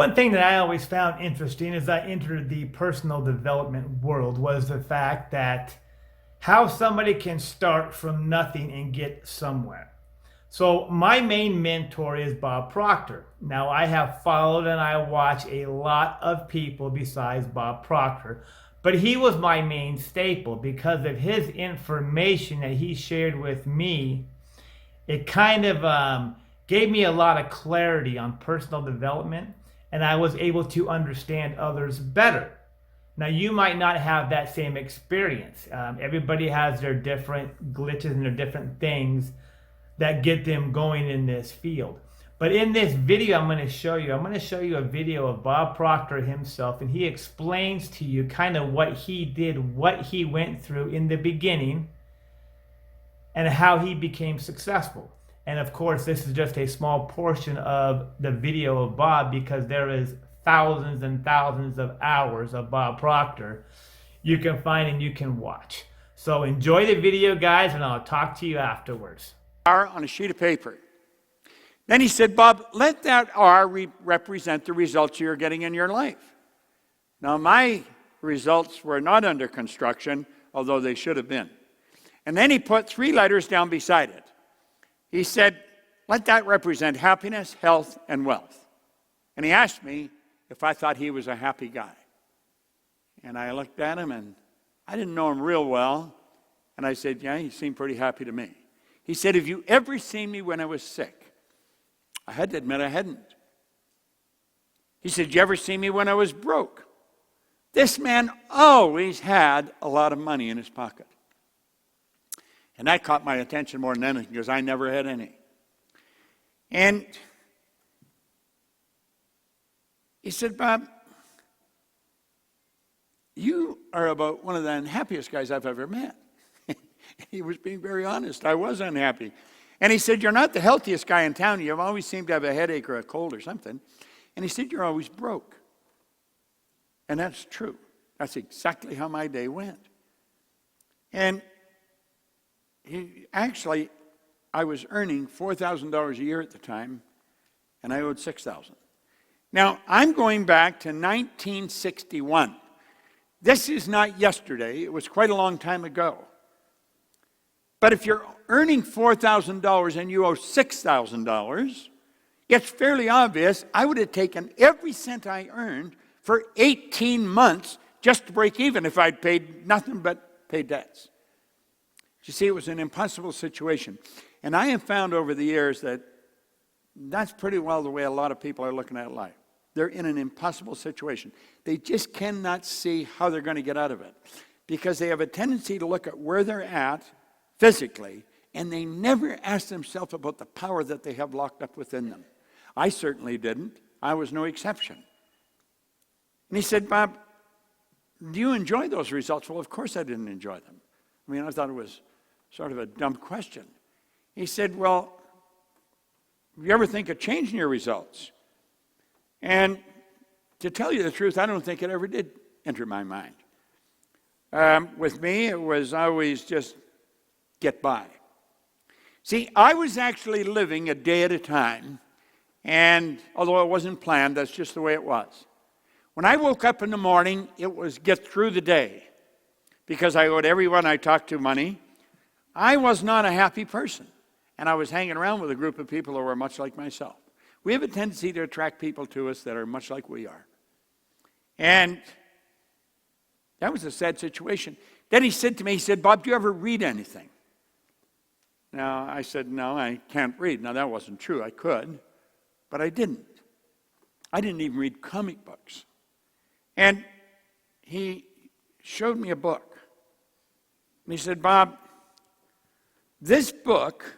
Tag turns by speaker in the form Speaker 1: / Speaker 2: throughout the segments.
Speaker 1: One thing that I always found interesting as I entered the personal development world was the fact that how somebody can start from nothing and get somewhere. So my main mentor is Bob Proctor. Now I have followed and I watch a lot of people besides Bob Proctor, but he was my main staple because of his information that he shared with me. It kind of gave me a lot of clarity on personal development, and I was able to understand others better. Now, you might not have that same experience. Everybody has their different glitches and their different things that get them going in this field. But in this video, I'm going to show you a video of Bob Proctor himself, and he explains to you kind of what he did, what he went through in the beginning, and how he became successful. And of course, this is just a small portion of the video of Bob because there is thousands and thousands of hours of Bob Proctor you can find and you can watch. So enjoy the video, guys, and I'll talk to you afterwards.
Speaker 2: R on a sheet of paper. Then he said, Bob, let that R represent the results you're getting in your life. Now, my results were not under construction, although they should have been. And then he put 3 letters down beside it. He said, let that represent happiness, health, and wealth. And he asked me if I thought he was a happy guy. And I looked at him, and I didn't know him real well. And I said, yeah, he seemed pretty happy to me. He said, have you ever seen me when I was sick? I had to admit I hadn't. He said, did you ever see me when I was broke? This man always had a lot of money in his pocket. And that caught my attention more than anything because I never had any. And he said, Bob, you are about one of the unhappiest guys I've ever met. He was being very honest. I was unhappy. And he said, you're not the healthiest guy in town. You always seem to have a headache or a cold or something. And he said, you're always broke. And that's true. That's exactly how my day went. And I was earning $4,000 a year at the time, and I owed $6,000. Now, I'm going back to 1961. This is not yesterday. It was quite a long time ago. But if you're earning $4,000 and you owe $6,000, it's fairly obvious I would have taken every cent I earned for 18 months just to break even if I'd paid nothing but paid debts. You see, it was an impossible situation. And I have found over the years that that's pretty well the way a lot of people are looking at life. They're in an impossible situation. They just cannot see how they're going to get out of it because they have a tendency to look at where they're at physically, and they never ask themselves about the power that they have locked up within them. I certainly didn't. I was no exception. And he said, Bob, do you enjoy those results? Well, of course I didn't enjoy them. I mean, I thought it was sort of a dumb question. He said, well, do you ever think of changing your results? And to tell you the truth, I don't think it ever did enter my mind. With me, it was always just get by. See, I was actually living a day at a time, and although it wasn't planned, that's just the way it was. When I woke up in the morning, it was get through the day, because I owed everyone I talked to money. I was not a happy person, and I was hanging around with a group of people who were much like myself. We have a tendency to attract people to us that are much like we are. And that was a sad situation. Then he said to me, he said, Bob, do you ever read anything? Now, I said, no, I can't read. Now, that wasn't true. I could, but I didn't. I didn't even read comic books. And he showed me a book. And he said, Bob, this book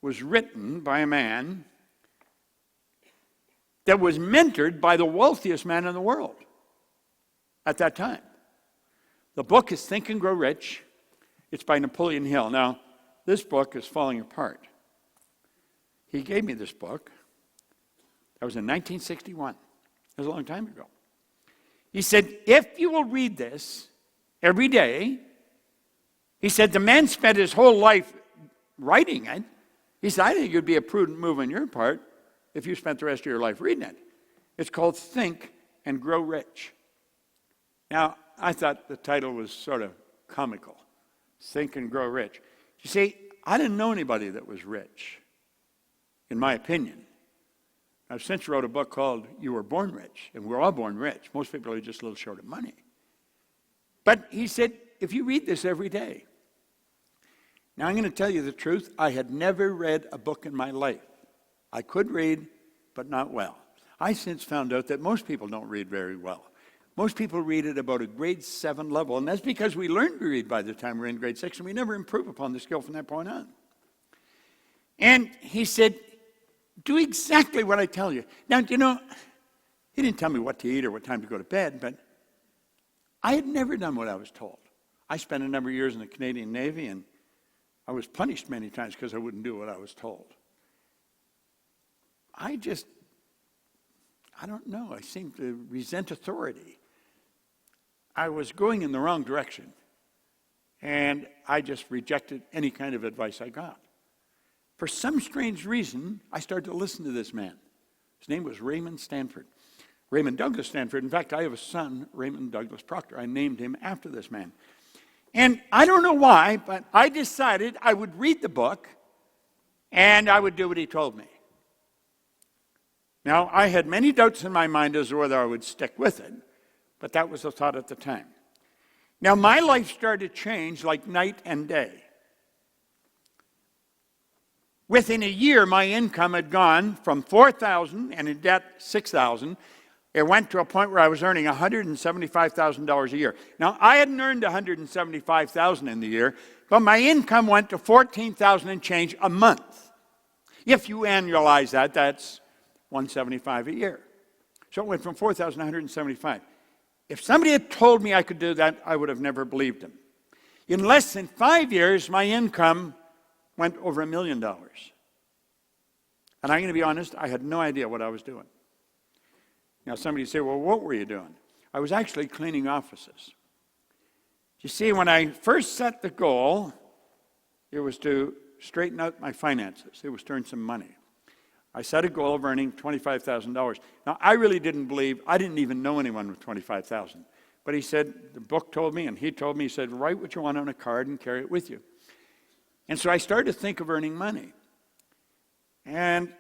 Speaker 2: was written by a man that was mentored by the wealthiest man in the world at that time. The book is Think and Grow Rich. It's by Napoleon Hill. Now, this book is falling apart. He gave me this book. That was in 1961. That was a long time ago. He said, if you will read this every day, he said, the man spent his whole life writing it. He said, I think it would be a prudent move on your part if you spent the rest of your life reading it. It's called Think and Grow Rich. Now, I thought the title was sort of comical. Think and Grow Rich. You see, I didn't know anybody that was rich, in my opinion. I've since wrote a book called You Were Born Rich, and we're all born rich. Most people are just a little short of money. But he said, if you read this every day. Now, I'm going to tell you the truth. I had never read a book in my life. I could read, but not well. I since found out that most people don't read very well. Most people read at about a grade 7 level, and that's because we learn to read by the time we're in grade 6, and we never improve upon the skill from that point on. And he said, do exactly what I tell you. Now, you know, he didn't tell me what to eat or what time to go to bed, but I had never done what I was told. I spent a number of years in the Canadian Navy, and I was punished many times because I wouldn't do what I was told. I don't know. I seemed to resent authority. I was going in the wrong direction, and I just rejected any kind of advice I got. For some strange reason, I started to listen to this man. His name was Raymond Douglas Stanford. In fact, I have a son, Raymond Douglas Proctor. I named him after this man. And I don't know why, but I decided I would read the book, and I would do what he told me. Now, I had many doubts in my mind as to whether I would stick with it, but that was the thought at the time. Now, my life started to change like night and day. Within a year, my income had gone from $4,000 and in debt $6,000. It went to a point where I was earning $175,000 a year. Now, I hadn't earned $175,000 in the year, but my income went to $14,000 and change a month. If you annualize that, that's $175 a year. So it went from $4,000 to $175,000. If somebody had told me I could do that, I would have never believed him. In less than 5 years, my income went over $1 million. And I'm going to be honest, I had no idea what I was doing. Now, somebody say, well, what were you doing? I was actually cleaning offices. You see, when I first set the goal, it was to straighten out my finances. It was to earn some money. I set a goal of earning $25,000. Now, I really didn't believe, I didn't even know anyone with $25,000. But he said, the book told me, and he told me, he said, write what you want on a card and carry it with you. And so I started to think of earning money. And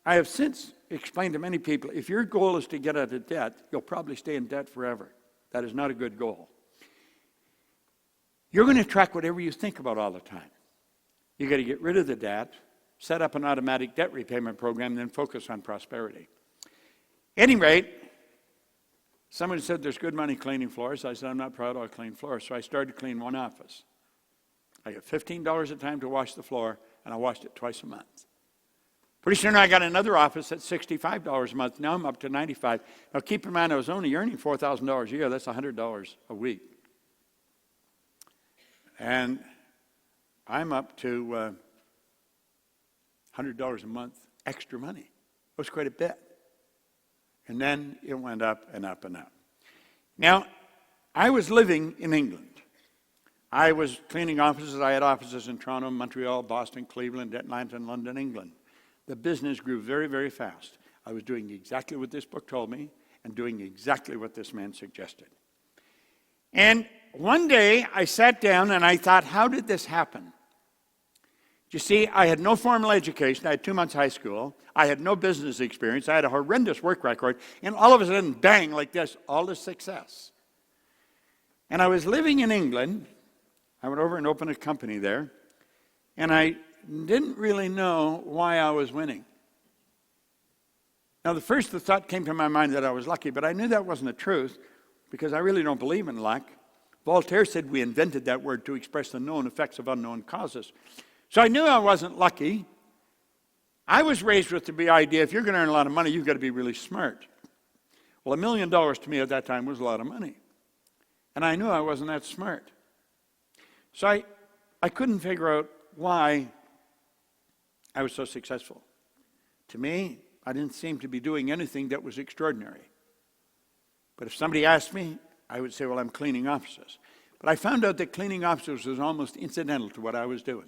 Speaker 2: I have since explained to many people, if your goal is to get out of debt, you'll probably stay in debt forever. That is not a good goal. You're going to track whatever you think about all the time. You got to get rid of the debt, set up an automatic debt repayment program, then focus on prosperity. At any rate, someone said there's good money cleaning floors. I said, I'm not proud I'll clean floors. So I started to clean one office. I got $15 a time to wash the floor, and I washed it twice a month. Pretty soon I got another office at $65 a month. Now I'm up to $95. Now keep in mind, I was only earning $4,000 a year. That's $100 a week. And I'm up to $100 a month extra money. It was quite a bit. And then it went up and up and up. Now, I was living in England. I was cleaning offices. I had offices in Toronto, Montreal, Boston, Cleveland, Atlanta, and London, England. The business grew very, very fast. I was doing exactly what this book told me and doing exactly what this man suggested. And one day I sat down and I thought, how did this happen? You see, I had no formal education. I had 2 months high school. I had no business experience. I had a horrendous work record. And all of a sudden, bang, like this, all this success. And I was living in England. I went over and opened a company there. And I didn't really know why I was winning. Now, the thought came to my mind that I was lucky, but I knew that wasn't the truth because I really don't believe in luck. Voltaire said we invented that word to express the known effects of unknown causes. So I knew I wasn't lucky. I was raised with the idea, if you're going to earn a lot of money, you've got to be really smart. Well, $1 million to me at that time was a lot of money. And I knew I wasn't that smart. So I couldn't figure out why I was so successful. To me, I didn't seem to be doing anything that was extraordinary. But if somebody asked me, I would say, well, I'm cleaning offices. But I found out that cleaning offices was almost incidental to what I was doing.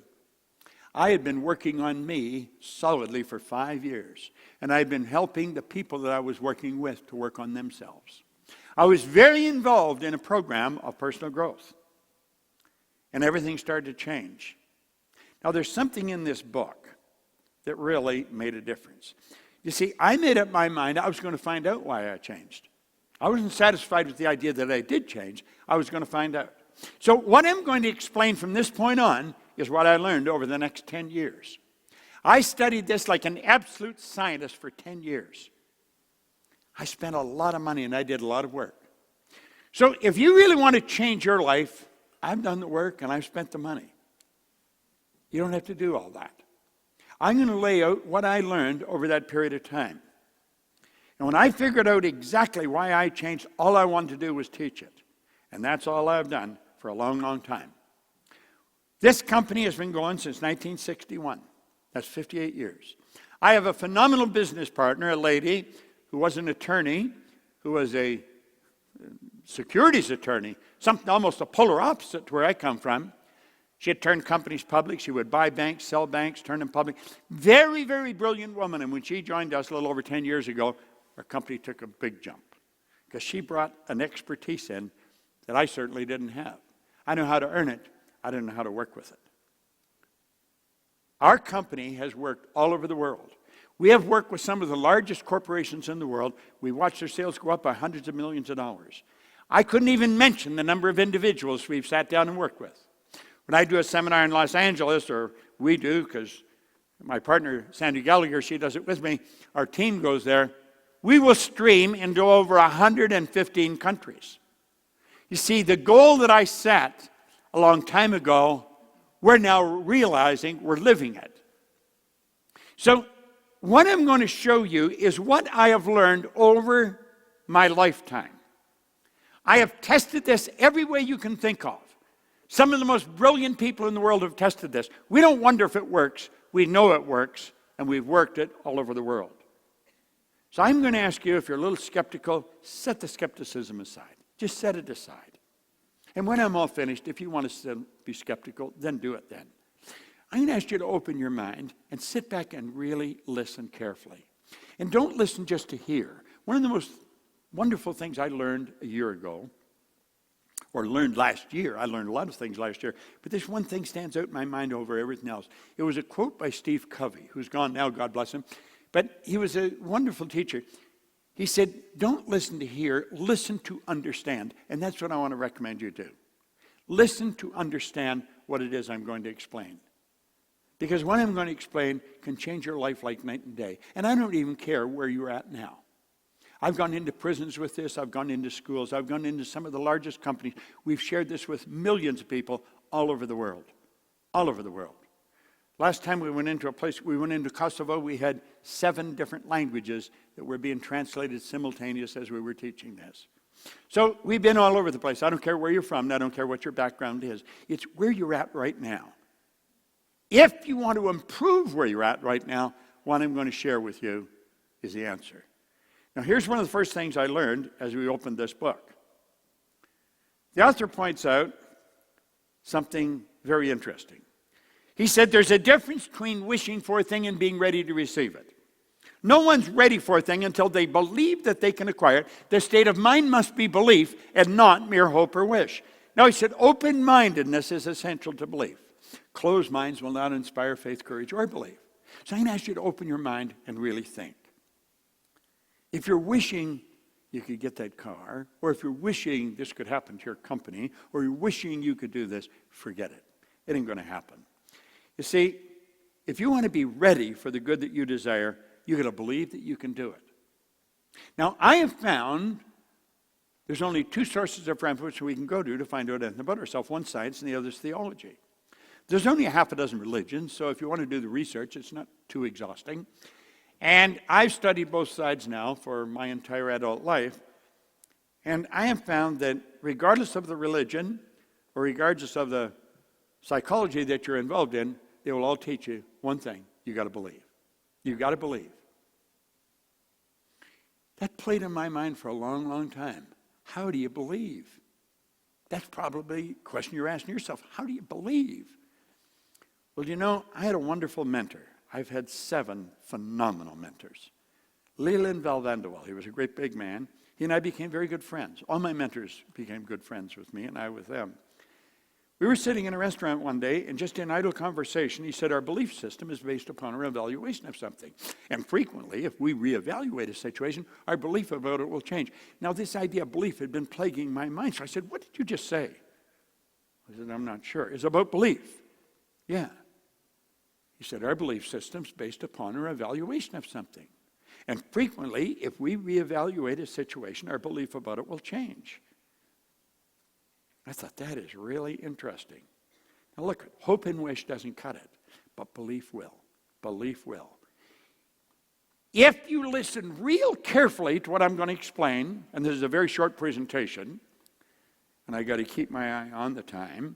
Speaker 2: I had been working on me solidly for 5 years, and I had been helping the people that I was working with to work on themselves. I was very involved in a program of personal growth, and everything started to change. Now, there's something in this book that really made a difference. You see, I made up my mind I was going to find out why I changed. I wasn't satisfied with the idea that I did change. I was going to find out. So what I'm going to explain from this point on is what I learned over the next 10 years. I studied this like an absolute scientist for 10 years. I spent a lot of money and I did a lot of work. So if you really want to change your life, I've done the work and I've spent the money. You don't have to do all that. I'm going to lay out what I learned over that period of time. And when I figured out exactly why I changed, all I wanted to do was teach it. And that's all I've done for a long, long time. This company has been going since 1961. That's 58 years. I have a phenomenal business partner, a lady who was an attorney, who was a securities attorney, something almost a polar opposite to where I come from. She had turned companies public. She would buy banks, sell banks, turn them public. Very, very brilliant woman. And when she joined us a little over 10 years ago, our company took a big jump because she brought an expertise in that I certainly didn't have. I know how to earn it. I didn't know how to work with it. Our company has worked all over the world. We have worked with some of the largest corporations in the world. We watched their sales go up by hundreds of millions of dollars. I couldn't even mention the number of individuals we've sat down and worked with. When I do a seminar in Los Angeles, or we do, because my partner, Sandy Gallagher, she does it with me, our team goes there, we will stream into over 115 countries. You see, the goal that I set a long time ago, we're now realizing we're living it. So what I'm going to show you is what I have learned over my lifetime. I have tested this every way you can think of. Some of the most brilliant people in the world have tested this. We don't wonder if it works. We know it works, and we've worked it all over the world. So I'm going to ask you, if you're a little skeptical, set the skepticism aside. Just set it aside. And when I'm all finished, if you want to still be skeptical, then do it then. I'm going to ask you to open your mind and sit back and really listen carefully. And don't listen just to hear. One of the most wonderful things I learned a year ago, or learned last year, I learned a lot of things last year, but this one thing stands out in my mind over everything else. It was a quote by Steve Covey, who's gone now, God bless him, but he was a wonderful teacher. He said, don't listen to hear, listen to understand. And that's what I want to recommend you do. Listen to understand what it is I'm going to explain. Because what I'm going to explain can change your life like night and day. And I don't even care where you're at now. I've gone into prisons with this. I've gone into schools. I've gone into some of the largest companies. We've shared this with millions of people all over the world. All over the world. Last time we went into a place, we went into Kosovo, we had 7 different languages that were being translated simultaneous as we were teaching this. So we've been all over the place. I don't care where you're from, and I don't care what your background is. It's where you're at right now. If you want to improve where you're at right now, what I'm going to share with you is the answer. Now, here's one of the first things I learned as we opened this book. The author points out something very interesting. He said there's a difference between wishing for a thing and being ready to receive it. No one's ready for a thing until they believe that they can acquire it. Their state of mind must be belief and not mere hope or wish. Now, he said open-mindedness is essential to belief. Closed minds will not inspire faith, courage, or belief. So I'm going to ask you to open your mind and really think. If you're wishing you could get that car, or if you're wishing this could happen to your company, or you're wishing you could do this, forget it. It ain't going to happen. You see, if you want to be ready for the good that you desire, you've got to believe that you can do it. Now, I have found there's only 2 sources of reference we can go to find out anything about ourselves. One science and the other is theology. There's only a half a dozen religions, so if you want to do the research, it's not too exhausting. And I've studied both sides now for my entire adult life, and I have found that regardless of the religion, or regardless of the psychology that you're involved in, they will all teach you one thing: you got to believe. You got to believe. That played in my mind for a long, long time. How do you believe? That's probably a question you're asking yourself. How do you believe? Well, you know, I had a wonderful mentor. I've had 7 phenomenal mentors. Leland Valvanderwall, he was a great big man. He and I became very good friends. All my mentors became good friends with me and I with them. We were sitting in a restaurant one day, and just in idle conversation, he said, our belief system is based upon our evaluation of something. And frequently, if we reevaluate a situation, our belief about it will change. Now, this idea of belief had been plaguing my mind. So I said, what did you just say? I said, I'm not sure. It's about belief. Yeah. He said, our belief system is based upon our evaluation of something. And frequently, if we reevaluate a situation, our belief about it will change. I thought, that is really interesting. Now look, hope and wish doesn't cut it, but belief will. Belief will. If you listen real carefully to what I'm going to explain, and this is a very short presentation, and I got to keep my eye on the time,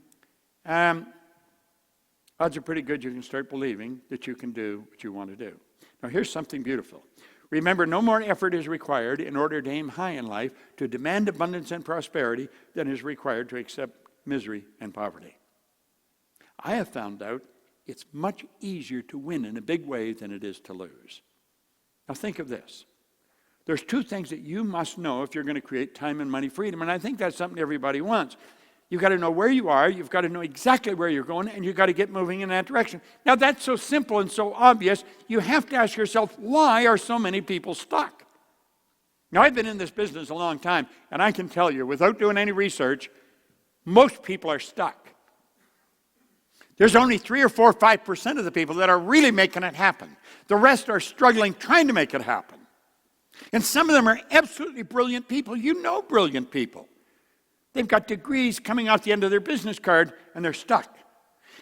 Speaker 2: odds are pretty good you can start believing that you can do what you want to do. Now here's something beautiful. Remember, no more effort is required in order to aim high in life, to demand abundance and prosperity, than is required to accept misery and poverty. I have found out it's much easier to win in a big way than it is to lose. Now think of this. There's 2 things that you must know if you're going to create time and money freedom, and I think that's something everybody wants. You've got to know where you are, you've got to know exactly where you're going, and you've got to get moving in that direction. Now that's so simple and so obvious, you have to ask yourself, why are so many people stuck? Now I've been in this business a long time, and I can tell you, without doing any research, most people are stuck. There's only 3 or 4 or 5% of the people that are really making it happen. The rest are struggling trying to make it happen. And some of them are absolutely brilliant people. You know brilliant people. They've got degrees coming out the end of their business card, and they're stuck.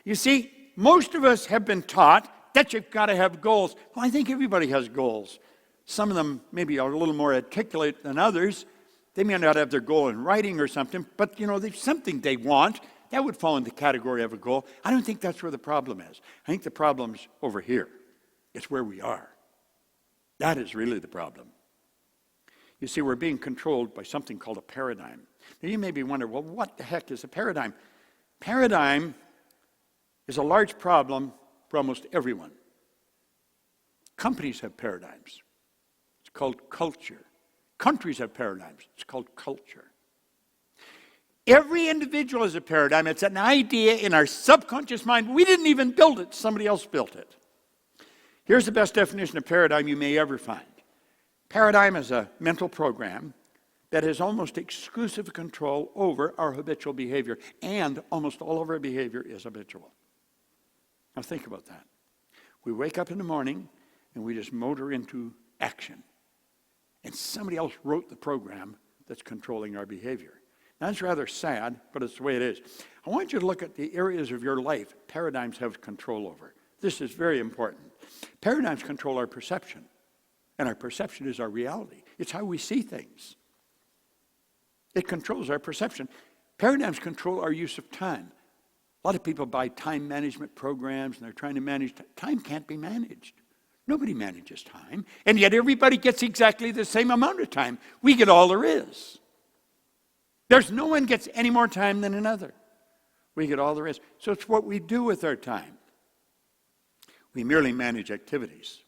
Speaker 2: You see, most of us have been taught that you've got to have goals. Well, I think everybody has goals. Some of them maybe are a little more articulate than others. They may not have their goal in writing or something, but you know, there's something they want. That would fall in the category of a goal. I don't think that's where the problem is. I think the problem's over here. It's where we are. That is really the problem. You see, we're being controlled by something called a paradigm. Now you may be wondering, well, what the heck is a paradigm? Paradigm is a large problem for almost everyone. Companies have paradigms. It's called culture. Countries have paradigms. It's called culture. Every individual has a paradigm. It's an idea in our subconscious mind. We didn't even build it. Somebody else built it. Here's the best definition of paradigm you may ever find. Paradigm is a mental program that has almost exclusive control over our habitual behavior, and almost all of our behavior is habitual. Now think about that. We wake up in the morning and we just motor into action. And somebody else wrote the program that's controlling our behavior. Now, that's rather sad, but it's the way it is. I want you to look at the areas of your life paradigms have control over. This is very important. Paradigms control our perception, and our perception is our reality. It's how we see things. It controls our perception. Paradigms control our use of time. A lot of people buy time management programs, and they're trying to manage time. Time can't be managed. Nobody manages time, and yet everybody gets exactly the same amount of time. We get all there is. There's no one gets any more time than another. We get all there is. So it's what we do with our time. We merely manage activities.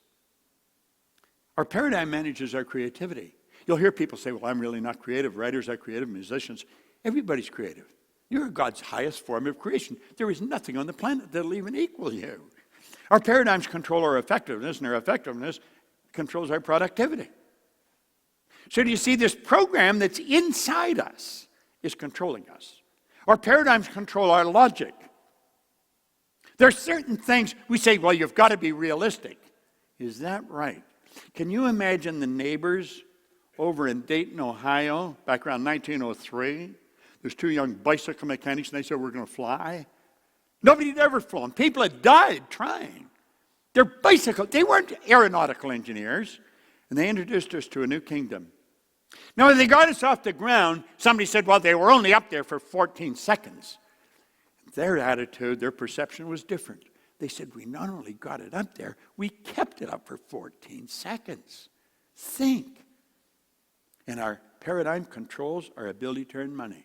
Speaker 2: Our paradigm manages our creativity. You'll hear people say, well, I'm really not creative. Writers are creative, musicians. Everybody's creative. You're God's highest form of creation. There is nothing on the planet that'll even equal you. Our paradigms control our effectiveness, and our effectiveness controls our productivity. So do you see, this program that's inside us is controlling us. Our paradigms control our logic. There are certain things we say, well, you've got to be realistic. Is that right? Can you imagine the neighbors over in Dayton, Ohio, back around 1903? There's 2 young bicycle mechanics, and they said, we're going to fly. Nobody had ever flown. People had died trying. They're they weren't aeronautical engineers, and they introduced us to a new kingdom. Now, when they got us off the ground, somebody said, well, they were only up there for 14 seconds. Their attitude, their perception was different. They said, we not only got it up there, we kept it up for 14 seconds. Think. And our paradigm controls our ability to earn money.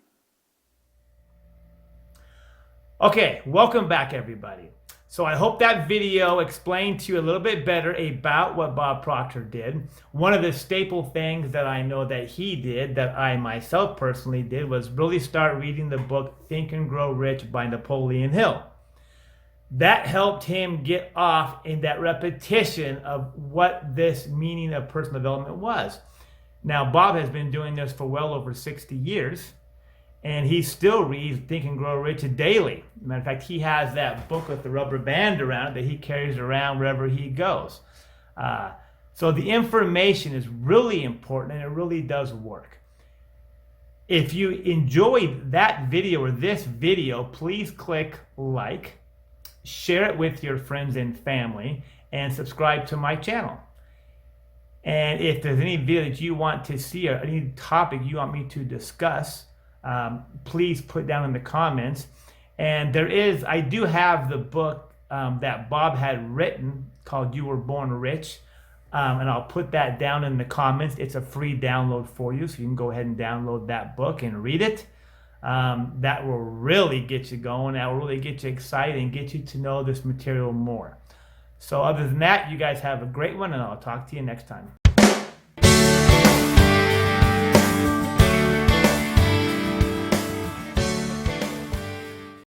Speaker 1: Okay, welcome back, everybody. So I hope that video explained to you a little bit better about what Bob Proctor did. One of the staple things that I know that he did, that I myself personally did, was really start reading the book Think and Grow Rich by Napoleon Hill. That helped him get off in that repetition of what this meaning of personal development was. Now, Bob has been doing this for well over 60 years. And he still reads Think and Grow Rich daily. Matter of fact, he has that book with the rubber band around it that he carries around wherever he goes. So the information is really important, and it really does work. If you enjoyed that video or this video, please click like, share it with your friends and family, and subscribe to my channel. And if there's any video that you want to see or any topic you want me to discuss, please put down in the comments. And I do have the book that Bob had written called You Were Born Rich, and I'll put that down in the comments. It's a free download for you, so you can go ahead and download that book and read it. That will really get you going. That will really get you excited and get you to know this material more. So other than that, you guys have a great one, and I'll talk to you next time.